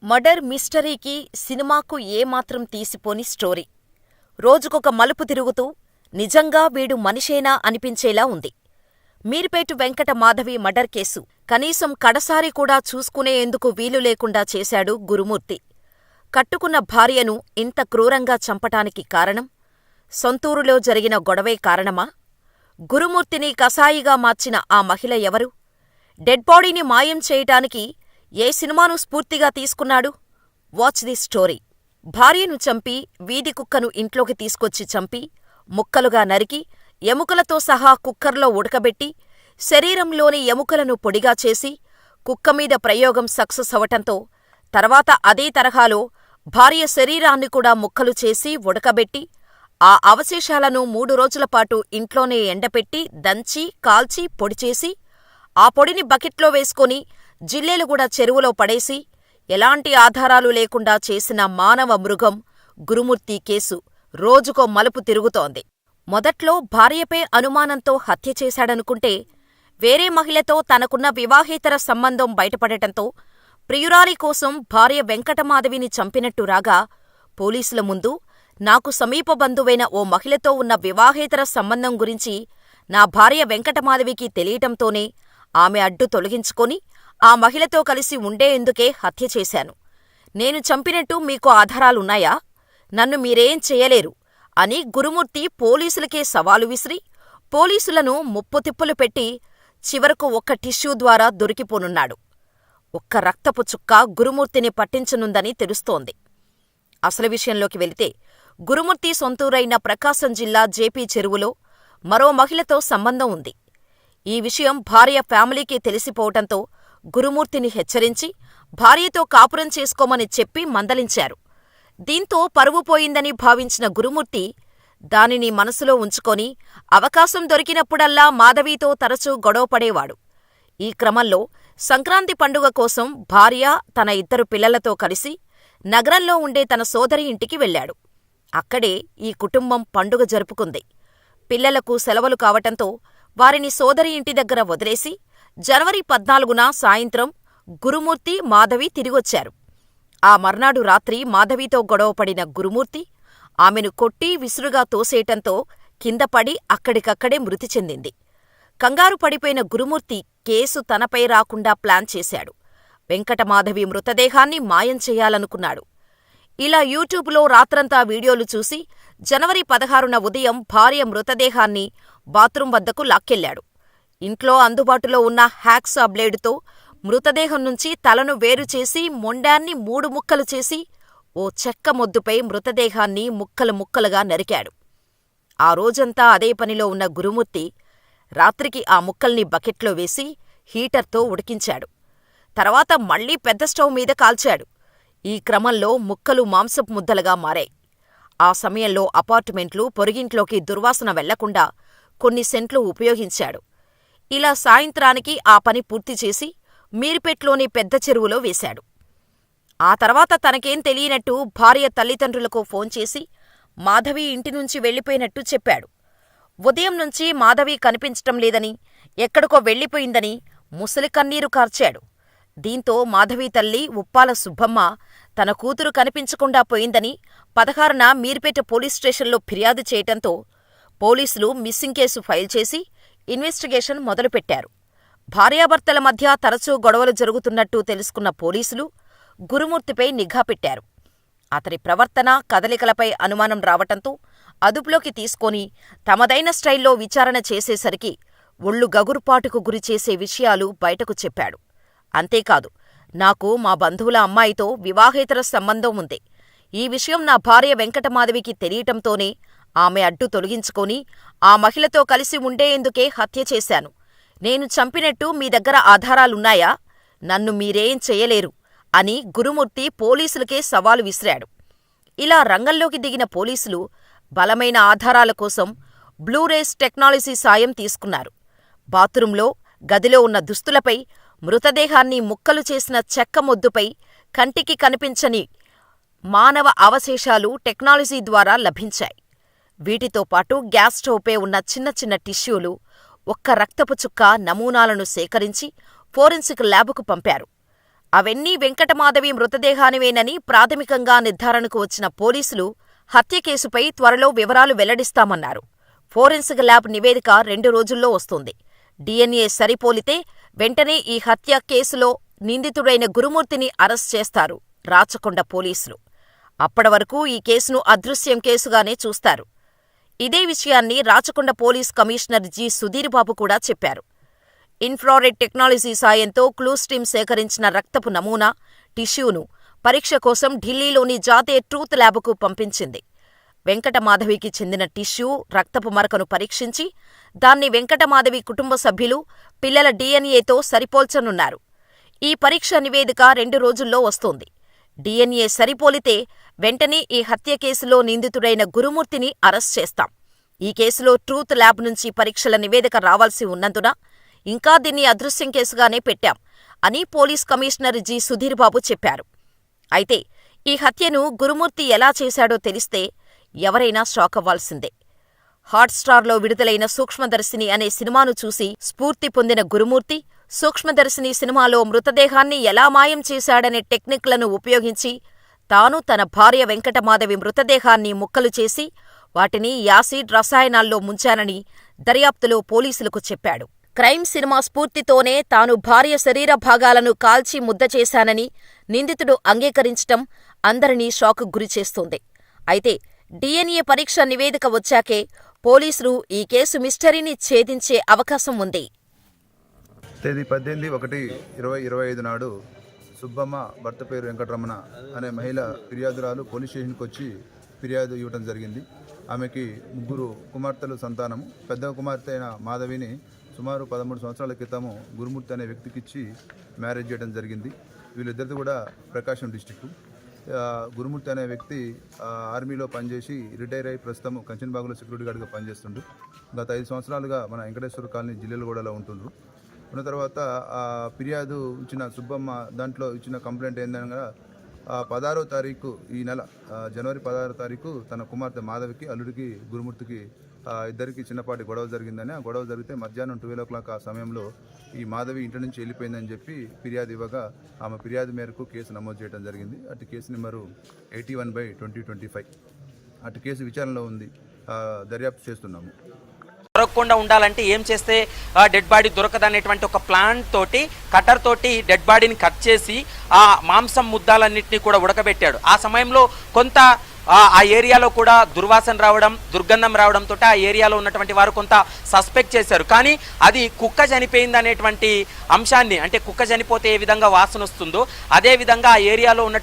Murder మిస్టరీకి, సినిమాకు ఏమాత్రం తీసిపోని story. రోజుకొక మలుపు తిరుగుతూ నిజంగా వీడు మనిషేనా అనిపించేలా ఉంది. మీర్పేటు వెంకట మాధవి మర్డర్ కేసు కనీసం కడసారి కూడా చూసుకునేందుకు వీలు లేకుండా చేశాడు గురుమూర్తి. కట్టుకున్న భార్యను ఇంత క్రూరంగా చంపటానికి కారణం సొంతూరులో జరిగిన గొడవే కారణమా? గురుమూర్తిని కసాయిగా మార్చిన ఆ మహిళ ఎవరు? డెడ్ బాడీని మాయం చేయటానికి ఏ సినిమాను స్ఫూర్తిగా తీసుకున్నాడు? Watch the story. భార్యను చంపి, వీధి కుక్కను ఇంట్లోకి తీసుకొచ్చి చంపి, ముక్కలుగా నరికి, ఎముకలతో సహా కుక్కర్లో ఉడకబెట్టి, శరీరంలోని ఎముకలను పొడిగా చేసి, కుక్కమీద ప్రయోగం సక్సెస్ అవటంతో తర్వాత అదే తరహాలో భార్య శరీరాన్ని కూడా ముక్కలు చేసి ఉడకబెట్టి, ఆ అవశేషాలను 3 రోజులపాటు ఇంట్లోనే ఎండపెట్టి, దంచి, కాల్చి, పొడిచేసి, ఆ పొడిని బకెట్లో వేసుకొని జిల్లేలుగూడ చెరువులో పడేసి, ఎలాంటి ఆధారాలు లేకుండా చేసిన మానవ మృగం గురుమూర్తి కేసు రోజుకో మలుపు తిరుగుతోంది. మొదట్లో భార్యపై అనుమానంతో హత్య చేశాడనుకుంటే, వేరే మహిళతో తనకున్న వివాహేతర సంబంధం బయటపడటంతో ప్రియురాలి కోసం భార్య వెంకటమాధవిని చంపినట్టు రాగా, పోలీసుల ముందు నాకు సమీప బంధువైన ఓ మహిళతో ఉన్న వివాహేతర సంబంధం గురించి నా భార్య వెంకటమాధవికి తెలియటంతోనే ఆమె అడ్డు తొలగించుకొని ఆ మహిళతో కలిసి ఉండేందుకే హత్య చేశాను. నేను చంపినట్టు మీకు ఆధారాలున్నాయా? నన్ను మీరేం చెయ్యలేరు అని గురుమూర్తి పోలీసులకే సవాలు విసిరి, పోలీసులను ముప్పుతిప్పులు పెట్టి చివరకు ఒక్క టిష్యూ ద్వారా దొరికిపోనున్నాడు. ఒక్క రక్తపు చుక్క గురుమూర్తిని పట్టించనుందని తెలుస్తోంది. అసలు విషయంలోకి వెళితే, గురుమూర్తి సొంతూరైన ప్రకాశం జిల్లా జేపీ చెరువులో మరో మహిళతో సంబంధం ఉంది. ఈ విషయం భార్య ఫ్యామిలీకి తెలిసిపోవటంతో గురుమూర్తిని హెచ్చరించి భార్యతో కాపురం చేసుకోమని చెప్పి మందలించారు. దీంతో పరువు పోయిందని భావించిన గురుమూర్తి దానిని మనసులో ఉంచుకొని అవకాశం దొరికినప్పుడల్లా మాధవితో తరచూ గొడవపడేవాడు. ఈ క్రమంలో సంక్రాంతి పండుగ కోసం భార్య, తన 2 పిల్లలతో కలిసి నగరంలో ఉండే తన సోదరి ఇంటికి వెళ్ళాడు. అక్కడే ఈ కుటుంబం పండుగ జరుపుకుంది. పిల్లలకు సెలవులు కావటంతో వారిని సోదరి ఇంటి దగ్గర వదిలేసి జనవరి 14న సాయంత్రం గురుమూర్తి, మాధవి తిరిగొచ్చారు. ఆ మర్నాడు రాత్రి మాధవితో గొడవపడిన గురుమూర్తి ఆమెను కొట్టి విసురుగా తోసేయటంతో కిందపడి అక్కడికక్కడే మృతి చెందింది. కంగారు పడిపోయిన గురుమూర్తి కేసు తనపై రాకుండా ప్లాన్ చేశాడు. వెంకటమాధవి మృతదేహాన్ని మాయం చెయ్యాలనుకున్నాడు. ఇలా యూట్యూబ్లో రాత్రంతా వీడియోలు చూసి జనవరి 16న ఉదయం భార్య మృతదేహాన్ని బాత్రూం వద్దకు లాక్కెళ్లాడు. ఇంట్లో అందుబాటులో ఉన్న హ్యాక్సా బ్లేడుతో మృతదేహం నుంచి తలను వేరుచేసి మొండాన్ని 3 ముక్కలు చేసి ఓ చెక్క మొద్దుపై మృతదేహాన్ని ముక్కలు ముక్కలుగా నరికాడు. ఆ రోజంతా అదే పనిలో ఉన్న గురుమూర్తి రాత్రికి ఆ ముక్కల్ని బకెట్లో వేసి హీటర్తో ఉడికించాడు. తర్వాత మళ్లీ పెద్ద స్టవ్ మీద కాల్చాడు. ఈ క్రమంలో ముక్కలు మాంసపు ముద్దలుగా మారాయి. ఆ సమయంలో అపార్టుమెంట్లు, పొరుగింట్లోకి దుర్వాసన వెళ్లకుండా కొన్ని సెంట్లు ఉపయోగించాడు. ఇలా సాయంత్రానికి ఆ పని పూర్తిచేసి మీర్పేట్లోని పెద్ద చెరువులో వేశాడు. ఆ తర్వాత తనకేం తెలియనట్టు భార్య తల్లిదండ్రులకు ఫోన్ చేసి మాధవి ఇంటినుంచి వెళ్లిపోయినట్టు చెప్పాడు. ఉదయం నుంచి మాధవి కనిపించటం లేదని, ఎక్కడికో వెళ్లిపోయిందని ముసలి కన్నీరు కార్చాడు. దీంతో మాధవి తల్లి ఉప్పాల సుబ్బమ్మ తన కూతురు కనిపించకుండా పోయిందని 16న మీర్పేట పోలీస్ స్టేషన్లో ఫిర్యాదు చేయటంతో పోలీసులు మిస్సింగ్ కేసు ఫైల్ చేసి ఇన్వెస్టిగేషన్ మొదలుపెట్టారు. భార్యాభర్తల మధ్య తరచూ గొడవలు జరుగుతున్నట్టు తెలుసుకున్న పోలీసులు గురుమూర్తిపై నిఘా పెట్టారు. అతని ప్రవర్తన, కదలికలపై అనుమానం రావటంతో అదుపులోకి తీసుకొని తమదైన స్టైల్లో విచారణ చేసేసరికి ఒళ్ళు గగురుపాటుకు గురిచేసే విషయాలు బయటకు చెప్పాడు. అంతేకాదు, నాకు మా బంధువుల అమ్మాయితో వివాహేతర సంబంధం ఉంది. ఈ విషయం నా భార్య వెంకటమాధవికి తెలియటంతోనే ఆమె అడ్డు తొలగించుకొని ఆ మహిళతో కలిసి ఉండేందుకే హత్య చేశాను. నేను చంపినట్టు మీ దగ్గర ఆధారాలున్నాయా? నన్ను మీరేం చెయ్యలేరు అని గురుమూర్తి పోలీసులకే సవాలు విసిరాడు. ఇలా రంగంలోకి దిగిన పోలీసులు బలమైన ఆధారాల కోసం బ్లూరేస్ టెక్నాలజీ సాయం తీసుకున్నారు. బాత్రూంలో, గదిలో ఉన్న దుస్తులపై, మృతదేహాన్ని ముక్కలు చేసిన చెక్క మొద్దుపై కంటికి కనిపించని మానవ అవశేషాలు టెక్నాలజీ ద్వారా లభించాయి. వీటితో పాటు గ్యాస్ స్టవ్పై ఉన్న చిన్న చిన్న టిష్యూలు, ఒక్క రక్తపు చుక్క నమూనాలను సేకరించి ఫోరెన్సిక్ ల్యాబుకు పంపారు. అవన్నీ వెంకటమాధవి మృతదేహానివేనని ప్రాథమికంగా నిర్ధారణకు వచ్చిన పోలీసులు హత్య కేసుపై త్వరలో వివరాలు వెల్లడిస్తామన్నారు. ఫోరెన్సిక్ ల్యాబ్ నివేదిక 2 రోజుల్లో వస్తుంది. DNA సరిపోలితే వెంటనే ఈ హత్య కేసులో నిందితుడైన గురుమూర్తిని అరెస్ట్ చేస్తారు రాచకొండ పోలీసులు. అప్పటివరకు ఈ కేసును అదృశ్యం కేసుగానే చూస్తారు. ఇదే విషయాన్ని Rachakonda police commissioner G. Sudhirbabu కూడా చెప్పారు. ఇన్ఫ్రారెడ్ టెక్నాలజీ సాయంతో క్లూస్ టీమ్ సేకరించిన రక్తపు నమూనా, టిష్యూను పరీక్ష కోసం ఢిల్లీలోని జాతీయ ట్రూత్ ల్యాబ్కు పంపించింది. వెంకటమాధవికి చెందిన టిష్యూ, రక్తపు మరకను పరీక్షించి దాన్ని వెంకటమాధవి కుటుంబ సభ్యులు, పిల్లల DNAతో సరిపోల్చనున్నారు. ఈ పరీక్ష నివేదిక 2 రోజుల్లో వస్తోంది. DNA సరిపోలితే వెంటనే ఈ హత్య కేసులో నిందితుడైన గురుమూర్తిని అరెస్ట్ చేస్తాం. ఈ కేసులో ట్రూత్ ల్యాబ్ నుంచి పరీక్షల నివేదిక రావాల్సి ఉన్నందున ఇంకా దీన్ని అదృశ్యం కేసుగానే పెట్టాం అని పోలీస్ కమిషనర్ జి. సుధీర్బాబు చెప్పారు. అయితే ఈ హత్యను గురుమూర్తి ఎలా చేశాడో తెలిస్తే ఎవరైనా షాక్ అవ్వాల్సిందే. హాట్స్టార్లో విడుదలైన సూక్ష్మదర్శిని అనే సినిమాను చూసి స్ఫూర్తి పొందిన గురుమూర్తి, సూక్ష్మదర్శిని సినిమాలో మృతదేహాన్ని ఎలా మాయం చేశాడనే టెక్నిక్లను ఉపయోగించి తాను తన భార్య వెంకటమాధవి మృతదేహాన్ని ముక్కలు చేసి వాటిని యాసిడ్ రసాయనాల్లో ముంచానని దర్యాప్తులో పోలీసులకు చెప్పాడు. క్రైమ్ సినిమా స్ఫూర్తితోనే తాను భార్య శరీర భాగాలను కాల్చి ముద్ద చేశానని నిందితుడు అంగీకరించటం అందరినీ షాక్కు గురిచేస్తోంది. అయితే DNA పరీక్ష నివేదిక వచ్చాకే పోలీసులు ఈ కేసు మిస్టరీని ఛేదించే అవకాశం ఉంది. తేదీ 18/1/2025 నాడు సుబ్బమ్మ, భర్త పేరు వెంకటరమణ అనే మహిళ ఫిర్యాదురాలు పోలీస్ స్టేషన్కి వచ్చి ఫిర్యాదు ఇవ్వడం జరిగింది. ఆమెకి 3 కుమార్తెలు సంతానము. పెద్ద కుమార్తె అయిన మాధవిని సుమారు 13 సంవత్సరాల క్రితము గురుమూర్తి అనే వ్యక్తికిచ్చి మ్యారేజ్ చేయడం జరిగింది. వీళ్ళిద్దరిది కూడా ప్రకాశం డిస్టిక్టు. గురుమూర్తి అనే వ్యక్తి ఆర్మీలో పనిచేసి రిటైర్ అయి ప్రస్తుతం కంచన్బాగులో సెక్యూరిటీ గార్డ్గా పనిచేస్తుండ్రు. గత 5 సంవత్సరాలుగా మన వెంకటేశ్వర కాలనీ జిల్లెలగూడలో ఉంటుండ్రు. ఉన్న తర్వాత ఫిర్యాదు ఇచ్చిన సుబ్బమ్మ దాంట్లో ఇచ్చిన కంప్లైంట్ ఏందనగా 16వ తారీఖు ఈ నెల జనవరి 16వ తారీఖు తన కుమార్తె మాధవికి, అల్లుడికి గురుమూర్తికి ఇద్దరికి చిన్నపాటి గొడవ జరిగిందని, ఆ గొడవ జరిగితే మధ్యాహ్నం 12 o'clock ఆ సమయంలో ఈ మాధవి ఇంటి నుంచి వెళ్ళిపోయిందని చెప్పి ఫిర్యాదు ఇవ్వగా ఆమె ఫిర్యాదు మేరకు కేసు నమోదు చేయడం జరిగింది. అటు కేసు నెంబరు 81/2025. అటు కేసు విచారణలో ఉంది, దర్యాప్తు చేస్తున్నాము. దొరకకుండా ఉండాలంటే ఏం చేస్తే డెడ్ బాడీ దొరకదనేటువంటి ఒక ప్లాన్ తోటి కట్టర్ తోటి డెడ్ బాడీని కట్ చేసి ఆ మాంసం ముద్దాలన్నింటినీ కూడా ఉడకబెట్టాడు. ఆ సమయంలో కొంత ఆ ఏరియాలో కూడా దుర్వాసన రావడం, దుర్గంధం రావడంతో ఆ ఏరియాలో ఉన్నటువంటి వారు కొంత సస్పెక్ట్ చేశారు. కానీ అది కుక్క చనిపోయింది అనేటువంటి అంశాన్ని, అంటే కుక్క చనిపోతే ఏ విధంగా వాసన వస్తుందో అదే విధంగా ఆ ఏరియాలో ఉన్న